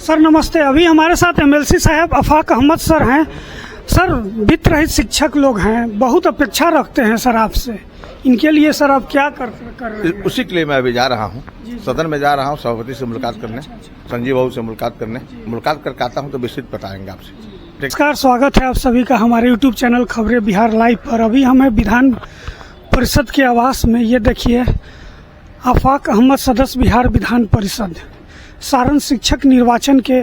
Sir नमस्ते। अभी हमारे साथ एमएलसी साहब आफाक अहमद सर हैं। सर वित्त रहित शिक्षक लोग हैं, बहुत अपेक्षा रखते हैं सर आपसे, इनके लिए सर आप क्या कर रहे हैं? उसी के लिए मैं अभी जा रहा हूँ, सदन में जा रहा हूँ सभापति से मुलाकात करने, संजीव बाबू से मुलाकात करने। मुलाकात करके आता हूँ तो विस्तृत बताएंगे आपसे। नमस्कार, स्वागत है आप सभी का हमारे यूट्यूब चैनल खबरें बिहार लाइव पर। अभी हमें विधान परिषद के आवास में, ये देखिए आफाक अहमद सदस्य बिहार विधान परिषद, सारण शिक्षक निर्वाचन के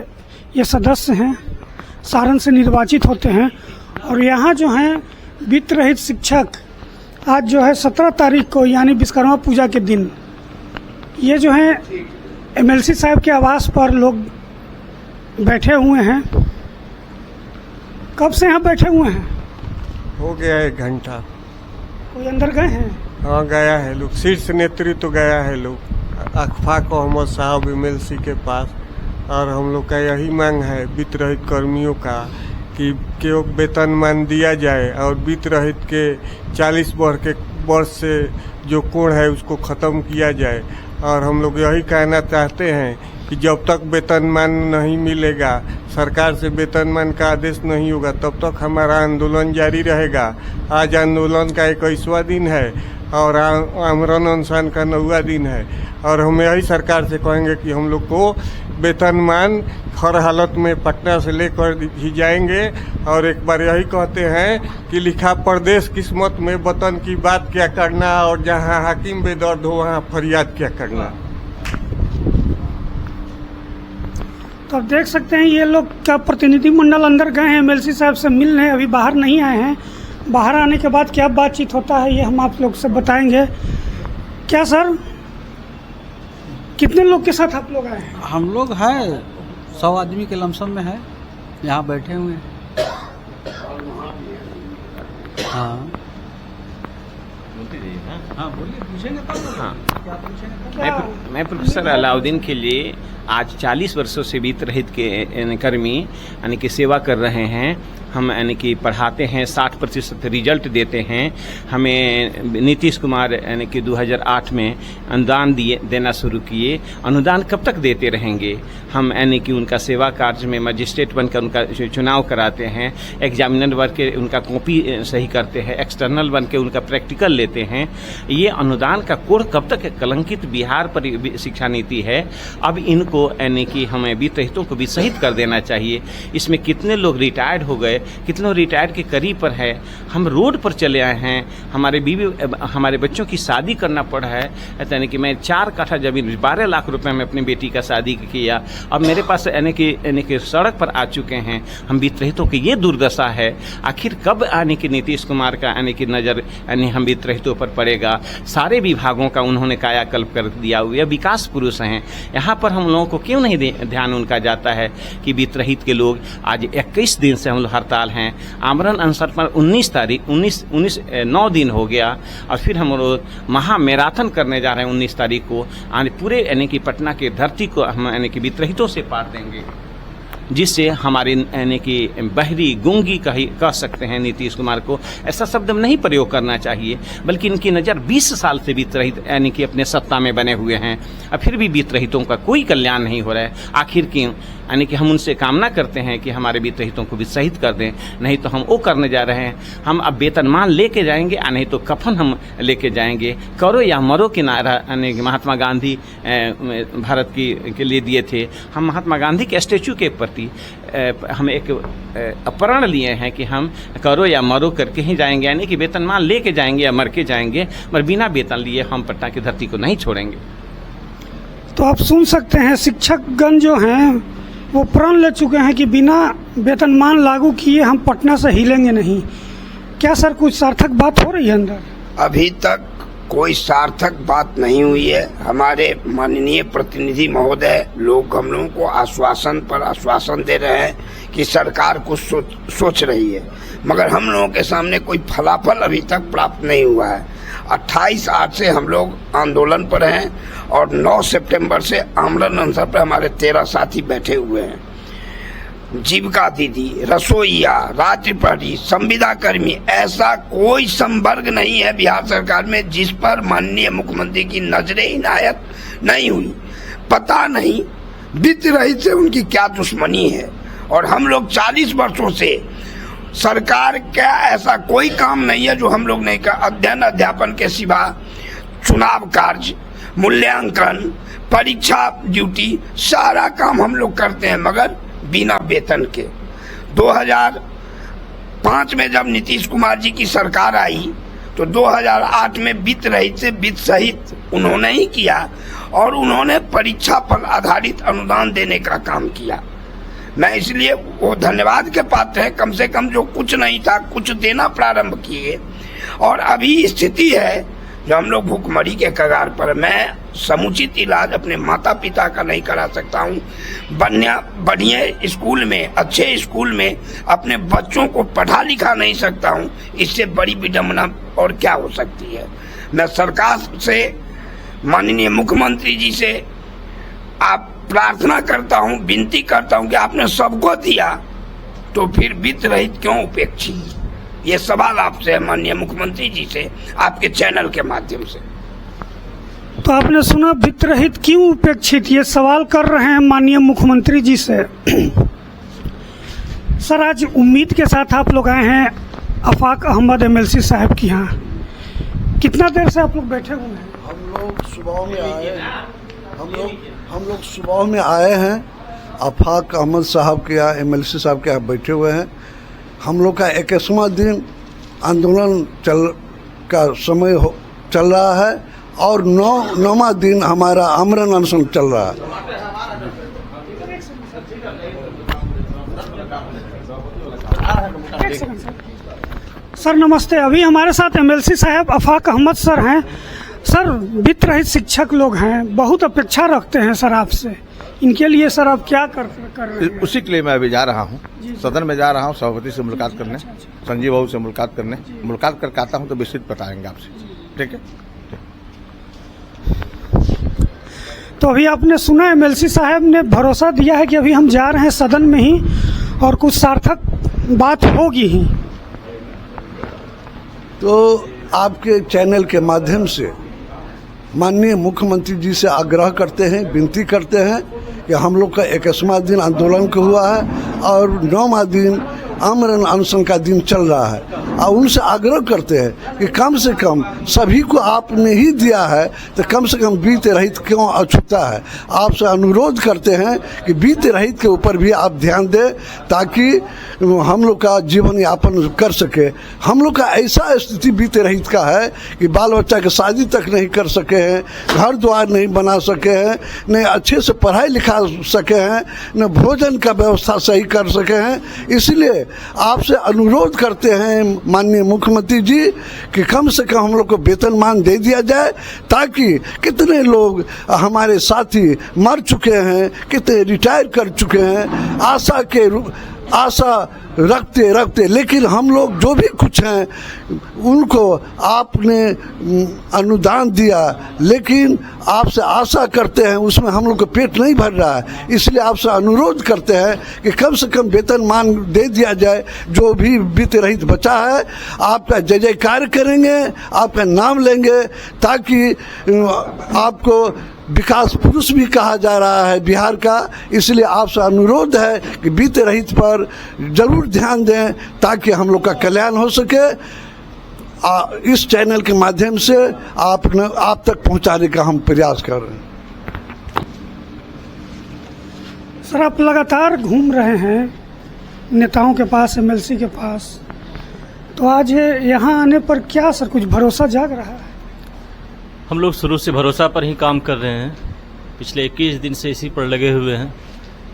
ये सदस्य हैं, सारण से निर्वाचित होते हैं। और यहाँ जो हैं वित्त रहित शिक्षक, आज जो है 17 तारीख को यानी विश्वकर्मा पूजा के दिन, ये जो है एमएलसी साहब के आवास पर लोग बैठे हुए हैं। कब से यहाँ बैठे हुए हैं? हो गया 1 घंटा। कोई अंदर गए हैं? हाँ गया है लोग, शीर्ष नेतृत्व तो गया है लोग आफाक अहमद साहब एमएलसी के पास। और हम लोग का यही मांग है वित्त रहित कर्मियों का कि वेतनमान दिया जाए और वित्त रहित के 40 वर्ष से जो कोण है उसको ख़त्म किया जाए। और हम लोग यही कहना चाहते हैं कि जब तक वेतनमान नहीं मिलेगा, सरकार से वेतनमान का आदेश नहीं होगा, तब तक हमारा आंदोलन जारी रहेगा। आज आंदोलन का 21वां दिन है और आमरण अनशन का 9वां दिन है। और हम यही सरकार से कहेंगे कि हम लोग को वेतनमान हर हालत में पटना से लेकर ही जाएंगे। और एक बार यही कहते हैं कि लिखा परदेश किस्मत में, वतन की बात क्या करना, और जहाँ हाकिम बेदर्द हो वहाँ फरियाद क्या करना। तो आप देख सकते हैं ये लोग का प्रतिनिधिमंडल अंदर गए हैं, एमएलसी साहब से मिलने, अभी बाहर नहीं आए हैं। बाहर आने के बाद क्या बातचीत होता है ये हम आप लोग से बताएंगे। क्या सर, कितने लोग के साथ आप लोग आए हैं? हम लोग हैं 100 आदमी के लमसम में है, यहाँ बैठे हुए हैं। हाँ हाँ बोलिए, पूछेंगे तब। हाँ, क्या पूछेंगे? मैं प्रोफेसर अलाउद्दीन के लिए आज 40 वर्षों से वित्त रहित के कर्मी यानी कि सेवा कर रहे हैं। हम यानी कि पढ़ाते हैं, 60% रिजल्ट देते हैं। हमें नीतीश कुमार यानी कि 2008 में अनुदान देना शुरू किए। अनुदान कब तक देते रहेंगे? हम यानी कि उनका सेवा कार्य में मजिस्ट्रेट बनकर उनका चुनाव कराते हैं, एग्जामिनर बन के उनका कॉपी सही करते हैं, एक्सटर्नल बन के उनका प्रैक्टिकल लेते हैं। ये अनुदान का कोड कब तक कलंकित बिहार पर शिक्षा नीति है। अब इनको यानी कि हमें वित्त रहितों को भी शहीद कर देना चाहिए। इसमें कितने लोग रिटायर्ड हो गए, कितने रिटायर्ड के करीब पर है। हम रोड पर चले आए हैं, हमारे बच्चों की शादी करना पड़ा है। यानी कि मैं 4 कट्ठा जमीन 12 लाख रुपए में अपनी बेटी का शादी किया। अब मेरे पास यानी कि सड़क पर आ चुके हैं। हम वित्त रहितों की ये दुर्दशा है। आखिर कब आने की नीतीश कुमार का यानी कि नजर यानी हम वित्त रहितों पर पड़ेगा? सारे विभागों का उन्होंने कायाकल्प कर दिया हुआ, विकास पुरुष हैं। यहाँ पर हम लोगों को क्यों नहीं ध्यान उनका जाता है कि वित्त रहित के लोग आज 21 दिन से हम लोग हड़ताल हैं। आमरण अनशन पर 9 दिन हो गया। और फिर हम लोग महा मैराथन करने जा रहे हैं 19 तारीख को। पूरे यानी कि पटना के धरती को हम यानी कि वित्त रहितों से पार देंगे, जिससे हमारे यानी कि बहरी गूंगी कह सकते हैं नीतीश कुमार को। ऐसा शब्द नहीं प्रयोग करना चाहिए, बल्कि इनकी नज़र 20 साल से वित्त रहित यानी कि अपने सत्ता में बने हुए हैं, और फिर भी वित्त रहितों का कोई कल्याण नहीं हो रहा है। आखिर क्यों? यानी कि हम उनसे कामना करते हैं कि हमारे वित्त रहितों को भी शहीद कर दें, नहीं तो हम वो करने जा रहे हैं। हम अब वेतनमान लेके जाएंगे, नहीं तो कफन हम लेके जाएंगे। करो या मरो के नारा यानी महात्मा गांधी भारत के लिए दिए थे। हम महात्मा गांधी के स्टैचू के प्रति हम एक प्रण लिए हैं कि हम करो या मरो करके ही जाएंगे, यानी कि वेतनमान लेके जाएंगे या मर के जाएंगे, मगर बिना वेतन लिए हम पटना की धरती को नहीं छोड़ेंगे। तो आप सुन सकते हैं शिक्षकगण जो हैं वो प्रण ले चुके हैं कि बिना वेतनमान लागू किए हम पटना से हिलेंगे नहीं। क्या सर कुछ सार्थक बात हो रही है अंदर? अभी तक कोई सार्थक बात नहीं हुई है। हमारे माननीय प्रतिनिधि महोदय लोग हम लोगों को आश्वासन पर आश्वासन दे रहे हैं कि सरकार कुछ सोच रही है, मगर हम लोगों के सामने कोई फलाफल अभी तक प्राप्त नहीं हुआ है। 28/8 से हम लोग आंदोलन पर हैं और 9 सितंबर से आमरण अनशन पर हमारे 13 साथी बैठे हुए हैं। जीविका दीदी, रसोईया, रात्रि प्रहरी, संविदा कर्मी, ऐसा कोई संवर्ग नहीं है बिहार सरकार में जिस पर माननीय मुख्यमंत्री की नजरे इनायत नहीं हुई। पता नहीं वित्त रहित से उनकी क्या दुश्मनी है। और हम लोग 40 वर्षों से सरकार का ऐसा कोई काम नहीं है जो हम लोग नहीं कर, अध्ययन अध्यापन के सिवा चुनाव कार्य, मूल्यांकन, परीक्षा ड्यूटी, सारा काम हम लोग करते हैं मगर बिना वेतन के। 2005 में जब नीतीश कुमार जी की सरकार आई तो 2008 में वित्त रहित से वित्त सहित उन्होंने ही किया और उन्होंने परीक्षा पर आधारित अनुदान देने का काम किया। मैं इसलिए वो धन्यवाद के पात्र है, कम से कम जो कुछ नहीं था कुछ देना प्रारंभ किए। और अभी स्थिति है जो हम लोग भूखमरी के कगार पर। मैं समुचित इलाज अपने माता पिता का नहीं करा सकता हूँ, बढ़िया स्कूल में, अच्छे स्कूल में अपने बच्चों को पढ़ा लिखा नहीं सकता हूँ। इससे बड़ी विडंबना और क्या हो सकती है। मैं सरकार से, माननीय मुख्यमंत्री जी से आप प्रार्थना करता हूँ, विनती करता हूँ कि आपने सबको दिया तो फिर वित्त रहित क्यों उपेक्षित। ये सवाल आपसे है माननीय मुख्यमंत्री जी से, आपके चैनल के माध्यम से। तो आपने सुना वित्त रहित क्यों उपेक्षित, ये सवाल कर रहे हैं माननीय मुख्यमंत्री जी से। सर, आज उम्मीद के साथ आप लोग आए हैं आफाक अहमद MLC साहब की यहाँ। कितना देर से आप लोग बैठे हुए हैं? हम लोग सुबह में आए हैं आफाक अहमद साहब के यहाँ, MLC साहब के यहाँ बैठे हुए हैं। हम लोग का 21वां दिन आंदोलन का समय चल रहा है और 9वां दिन हमारा आमरण अनशन चल रहा है। सर नमस्ते, अभी हमारे साथ MLC साहब आफाक अहमद सर हैं। सर, वित्त रहित शिक्षक लोग हैं, बहुत अपेक्षा रखते हैं सर आपसे, इनके लिए सर आप क्या कर रहे हैं? उसी के लिए मैं अभी जा रहा हूँ, सदन में जा रहा हूँ सभापति से मुलाकात करने, संजीव बाबू से मुलाकात करने। मुलाकात करके आता हूँ तो विस्तृत बताएंगे आपसे। ठीक है। तो अभी आपने सुना MLC साहब ने भरोसा दिया है कि अभी हम जा रहे हैं सदन में ही और कुछ सार्थक बात होगी ही। तो आपके चैनल के माध्यम से माननीय मुख्यमंत्री जी से आग्रह करते हैं, विनती करते हैं कि हम लोग का 21वां दिन आंदोलन का हुआ है और 9वां दिन आमरण अनशन का दिन चल रहा है और उनसे आग्रह करते हैं कि कम से कम सभी को आपने ही दिया है तो कम से कम वित्त रहित क्यों अछूता है। आपसे अनुरोध करते हैं कि वित्त रहित के ऊपर भी आप ध्यान दें ताकि हम लोग का जीवन यापन कर सके। हम लोग का ऐसा स्थिति वित्त रहित का है कि बाल बच्चा की शादी तक नहीं कर सके हैं, घर द्वार नहीं बना सके हैं, न अच्छे से पढ़ाई लिखा सके हैं, न भोजन का व्यवस्था सही कर सके हैं। इसलिए आपसे अनुरोध करते हैं माननीय मुख्यमंत्री जी कि कम से कम हम लोग को वेतनमान दे दिया जाए ताकि कितने लोग हमारे साथी मर चुके हैं, कितने रिटायर कर चुके हैं, आशा रखते लेकिन हम लोग जो भी कुछ हैं उनको आपने अनुदान दिया लेकिन आपसे आशा करते हैं उसमें हम लोग को पेट नहीं भर रहा है। इसलिए आपसे अनुरोध करते हैं कि कम से कम वेतनमान दे दिया जाए। जो भी वित्त रहित बचा है आपका जय जयकार करेंगे, आपका नाम लेंगे ताकि आपको विकास पुरुष भी कहा जा रहा है बिहार का। इसलिए आपसे अनुरोध है कि वित्त रहित पर जरूर ध्यान दें ताकि हम लोग का कल्याण हो सके। इस चैनल के माध्यम से आप तक पहुंचाने का हम प्रयास कर रहे हैं। सर, आप लगातार घूम रहे हैं नेताओं के पास, MLC के पास, तो आज यहाँ आने पर क्या सर कुछ भरोसा जाग रहा है? हम लोग शुरू से भरोसा पर ही काम कर रहे हैं, पिछले 21 दिन से इसी पर लगे हुए हैं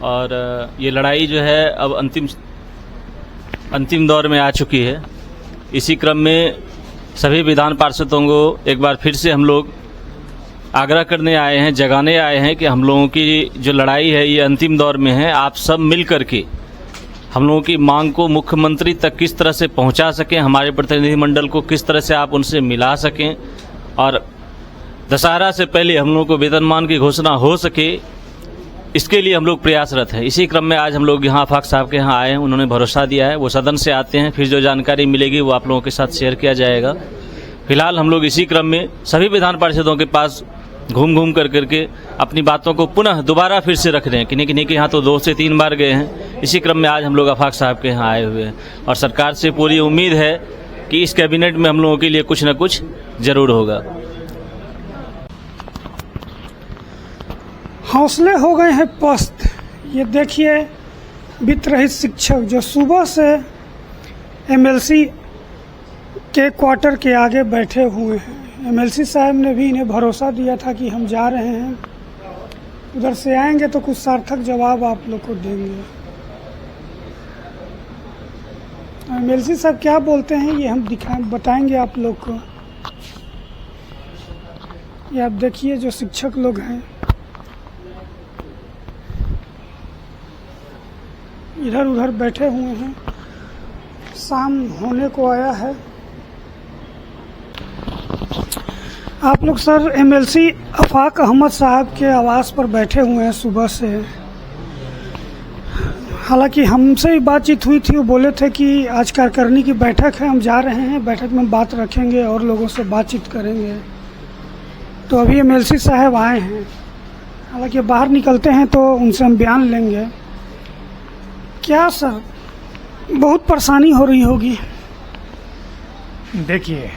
और ये लड़ाई जो है अब अंतिम दौर में आ चुकी है। इसी क्रम में सभी विधान पार्षदों को एक बार फिर से हम लोग आग्रह करने आए हैं, जगाने आए हैं कि हम लोगों की जो लड़ाई है ये अंतिम दौर में है। आप सब मिल करके हम लोगों की मांग को मुख्यमंत्री तक किस तरह से पहुंचा सकें, हमारे प्रतिनिधिमंडल को किस तरह से आप उनसे मिला सकें और दशहरा से पहले हम लोगों को वेतनमान की घोषणा हो सके, इसके लिए हम लोग प्रयासरत हैं। इसी क्रम में आज हम लोग यहाँ आफाक साहब के यहाँ आए हैं, उन्होंने भरोसा दिया है, वो सदन से आते हैं, फिर जो जानकारी मिलेगी वो आप लोगों के साथ शेयर किया जाएगा। फिलहाल हम लोग इसी क्रम में सभी विधान पार्षदों के पास घूम घूम कर करके अपनी बातों को पुनः दोबारा फिर से रख रहे हैं। किन्हीं किन्हीं के यहाँ तो 2 से 3 बार गए हैं। इसी क्रम में आज हम लोग आफाक साहब के यहाँ आए हुए हैं और सरकार से पूरी उम्मीद है कि इस कैबिनेट में हम लोगों के लिए कुछ न कुछ जरूर होगा। हौसले हो गए हैं पस्त। ये देखिए वित्त रहित शिक्षक जो सुबह से एमएलसी के क्वार्टर के आगे बैठे हुए हैं। एमएलसी साहब ने भी इन्हें भरोसा दिया था कि हम जा रहे हैं, उधर से आएंगे तो कुछ सार्थक जवाब आप लोग को देंगे। एमएलसी साहब क्या बोलते हैं ये हम बताएंगे आप लोग को। ये आप देखिए जो शिक्षक लोग हैं इधर उधर बैठे हुए हैं। शाम होने को आया है। आप लोग सर एमएलसी आफाक अहमद साहब के आवास पर बैठे हुए हैं सुबह से। हालांकि हमसे ही बातचीत हुई थी, वो बोले थे कि आज कार्यकारिणी की बैठक है, हम जा रहे हैं, बैठक में बात रखेंगे और लोगों से बातचीत करेंगे। तो अभी एमएलसी साहब आए हैं। हालांकि बाहर निकलते हैं तो उनसे हम बयान लेंगे। क्या सर बहुत परेशानी हो रही होगी? देखिए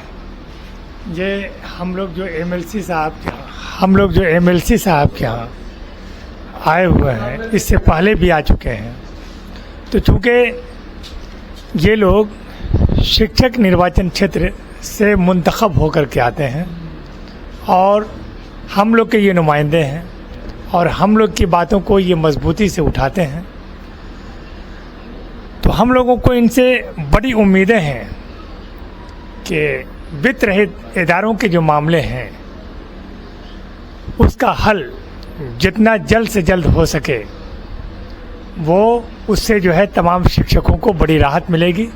ये हम लोग जो एमएलसी साहब के यहाँ आए हुए हैं, इससे पहले भी आ चुके हैं। तो चूँकि ये लोग शिक्षक निर्वाचन क्षेत्र से मुंतखब होकर के आते हैं और हम लोग के ये नुमाइंदे हैं और हम लोग की बातों को ये मजबूती से उठाते हैं, तो हम लोगों को इनसे बड़ी उम्मीदें हैं कि वित्त रहित इदारों के जो मामले हैं उसका हल जितना जल्द से जल्द हो सके, वो उससे जो है तमाम शिक्षकों को बड़ी राहत मिलेगी।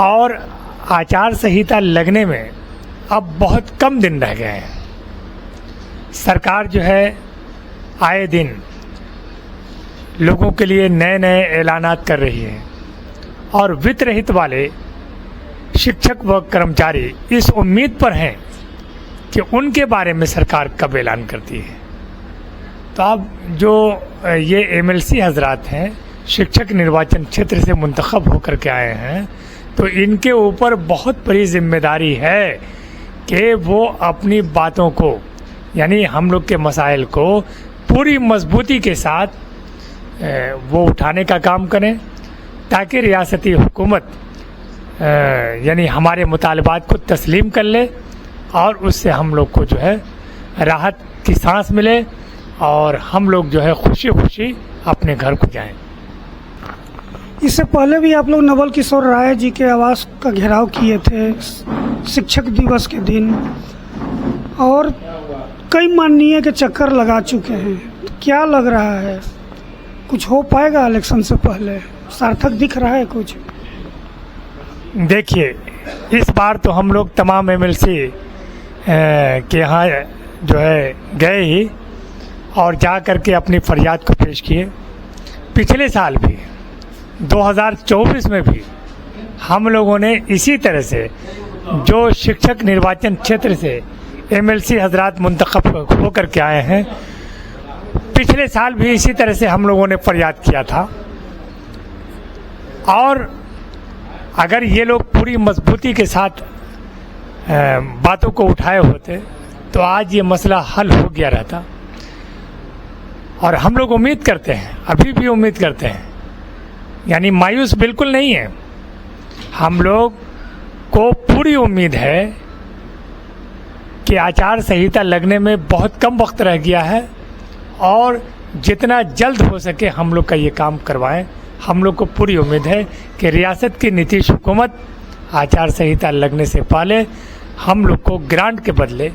और आचार संहिता लगने में अब बहुत कम दिन रह गए हैं। सरकार जो है आए दिन लोगों के लिए नए नए ऐलानात कर रही है और वित्त रहित वाले शिक्षक व कर्मचारी इस उम्मीद पर हैं कि उनके बारे में सरकार कब ऐलान करती है। तो अब जो ये एमएलसी हजरात हैं, शिक्षक निर्वाचन क्षेत्र से मुंतखब होकर के आए हैं, तो इनके ऊपर बहुत बड़ी जिम्मेदारी है कि वो अपनी बातों को, यानी हम लोग के मसाइल को पूरी मजबूती के साथ वो उठाने का काम करें, ताकि रियासती हुकूमत यानी हमारे मुतालबात को तस्लीम कर ले और उससे हम लोग को जो है राहत की सांस मिले और हम लोग जो है खुशी खुशी अपने घर को जाएं। इससे पहले भी आप लोग नवल किशोर राय जी के आवास का घेराव किए थे शिक्षक दिवस के दिन और कई माननीय के चक्कर लगा चुके हैं। क्या लग रहा है, कुछ हो पाएगा इलेक्शन से पहले? सार्थक दिख रहा है कुछ? देखिए इस बार तो हम लोग तमाम एमएलसी के यहाँ जो है गए ही और जा कर के अपनी फरियाद को पेश किए। पिछले साल भी 2024 में भी हम लोगों ने इसी तरह से जो शिक्षक निर्वाचन क्षेत्र से एमएलसी हजरात मुंतखब होकर के आए हैं, पिछले साल भी इसी तरह से हम लोगों ने फरियाद किया था। और अगर ये लोग पूरी मजबूती के साथ बातों को उठाए होते तो आज ये मसला हल हो गया रहता। और हम लोग उम्मीद करते हैं, अभी भी उम्मीद करते हैं, यानी मायूस बिल्कुल नहीं है। हम लोग को पूरी उम्मीद है कि आचार संहिता लगने में बहुत कम वक्त रह गया है और जितना जल्द हो सके हम लोग का ये काम करवाएं। हम लोग को पूरी उम्मीद है कि रियासत की नीतीश हुकूमत आचार संहिता लगने से पहले हम लोग को ग्रांट के बदले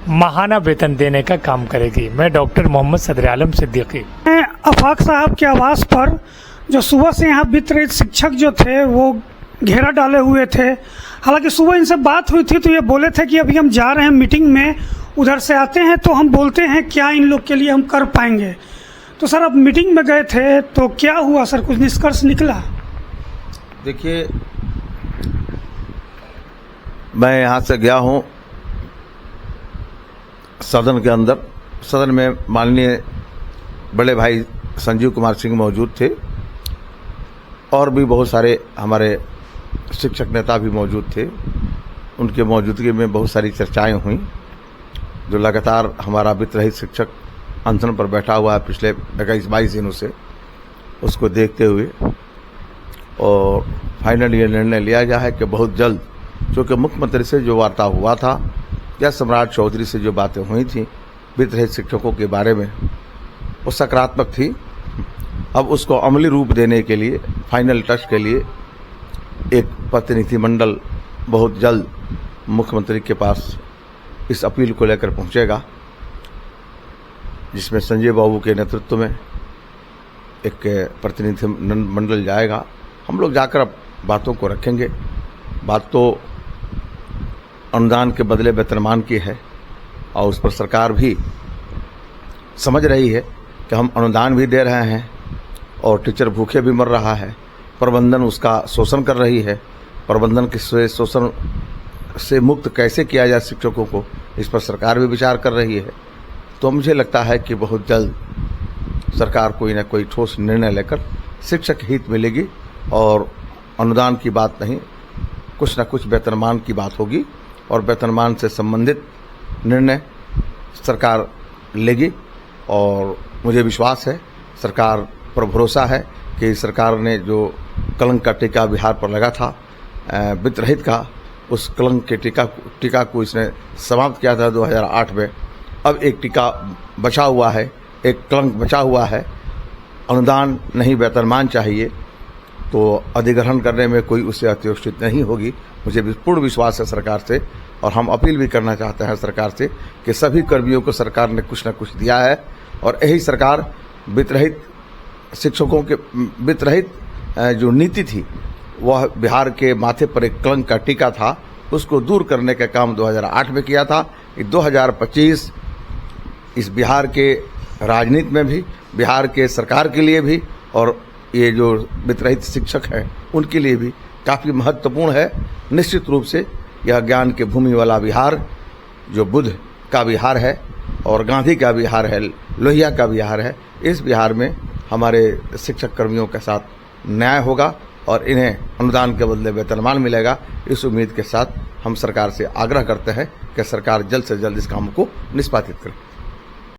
माहाना वेतन देने का काम करेगी। मैं डॉक्टर मोहम्मद सदर आलम सिद्दीकी। आफाक साहब के आवास पर जो सुबह से यहाँ वित्त रहित शिक्षक जो थे वो घेरा डाले हुए थे। हालांकि सुबह इनसे बात हुई थी तो ये बोले थे कि अभी हम जा रहे हैं मीटिंग में, उधर से आते हैं तो हम बोलते हैं क्या इन लोग के लिए हम कर पाएंगे। तो सर अब मीटिंग में गए थे तो क्या हुआ सर, कुछ निष्कर्ष निकला? देखिए मैं यहाँ से गया हूँ सदन के अंदर, सदन में माननीय बड़े भाई संजीव कुमार सिंह मौजूद थे और भी बहुत सारे हमारे शिक्षक नेता भी मौजूद थे। उनके मौजूदगी में बहुत सारी चर्चाएं हुई। जो लगातार हमारा वित्त रहित शिक्षक अनशन पर बैठा हुआ है पिछले 21-22 दिनों से, उसको देखते हुए और फाइनल ये निर्णय लिया गया है कि बहुत जल्द, क्योंकि मुख्यमंत्री से जो वार्ता हुआ था या सम्राट चौधरी से जो बातें हुई थी वित्त रहित शिक्षकों के बारे में, वो सकारात्मक थी। अब उसको अमली रूप देने के लिए, फाइनल टच के लिए एक प्रतिनिधिमंडल बहुत जल्द मुख्यमंत्री के पास इस अपील को लेकर पहुंचेगा, जिसमें संजय बाबू के नेतृत्व में एक प्रतिनिधि मंडल जाएगा। हम लोग जाकर अब बातों को रखेंगे। बात तो अनुदान के बदले वेतनमान की है और उस पर सरकार भी समझ रही है कि हम अनुदान भी दे रहे हैं और टीचर भूखे भी मर रहा है, प्रबंधन उसका शोषण कर रही है। प्रबंधन के शोषण से मुक्त कैसे किया जाए शिक्षकों को, इस पर सरकार भी विचार कर रही है। तो मुझे लगता है कि बहुत जल्द सरकार कोई न कोई ठोस निर्णय लेकर शिक्षक हित मिलेगी और अनुदान की बात नहीं, कुछ न कुछ वेतनमान की बात होगी और वेतनमान से संबंधित निर्णय सरकार लेगी। और मुझे विश्वास है, सरकार पर भरोसा है कि सरकार ने जो कलंक का टीका बिहार पर लगा था वित्त रहित का, उस कलंक के टीका को इसने समाप्त किया था 2008 में। अब एक टीका बचा हुआ है, एक कलंक बचा हुआ है। अनुदान नहीं वेतनमान चाहिए, तो अधिग्रहण करने में कोई उससे अत्योष्टित नहीं होगी। मुझे पूर्ण विश्वास है सरकार से और हम अपील भी करना चाहते हैं सरकार से कि सभी कर्मियों को सरकार ने कुछ न कुछ दिया है और यही सरकार वित्त रहित शिक्षकों के वित्त रहित जो नीति थी वह बिहार के माथे पर एक कलंक का टीका था, उसको दूर करने का काम 2008 में किया था। 2025 इस बिहार के राजनीति में भी, बिहार के सरकार के लिए भी और ये जो वित्त रहित शिक्षक हैं उनके लिए भी काफ़ी महत्वपूर्ण है। निश्चित रूप से यह ज्ञान के भूमि वाला बिहार, जो बुद्ध का बिहार है और गांधी का बिहार है, लोहिया का बिहार है, इस बिहार में हमारे शिक्षक कर्मियों के साथ न्याय होगा और इन्हें अनुदान के बदले वेतनमान मिलेगा। इस उम्मीद के साथ हम सरकार से आग्रह करते हैं कि सरकार जल्द से जल्द इस काम को निष्पादित करे।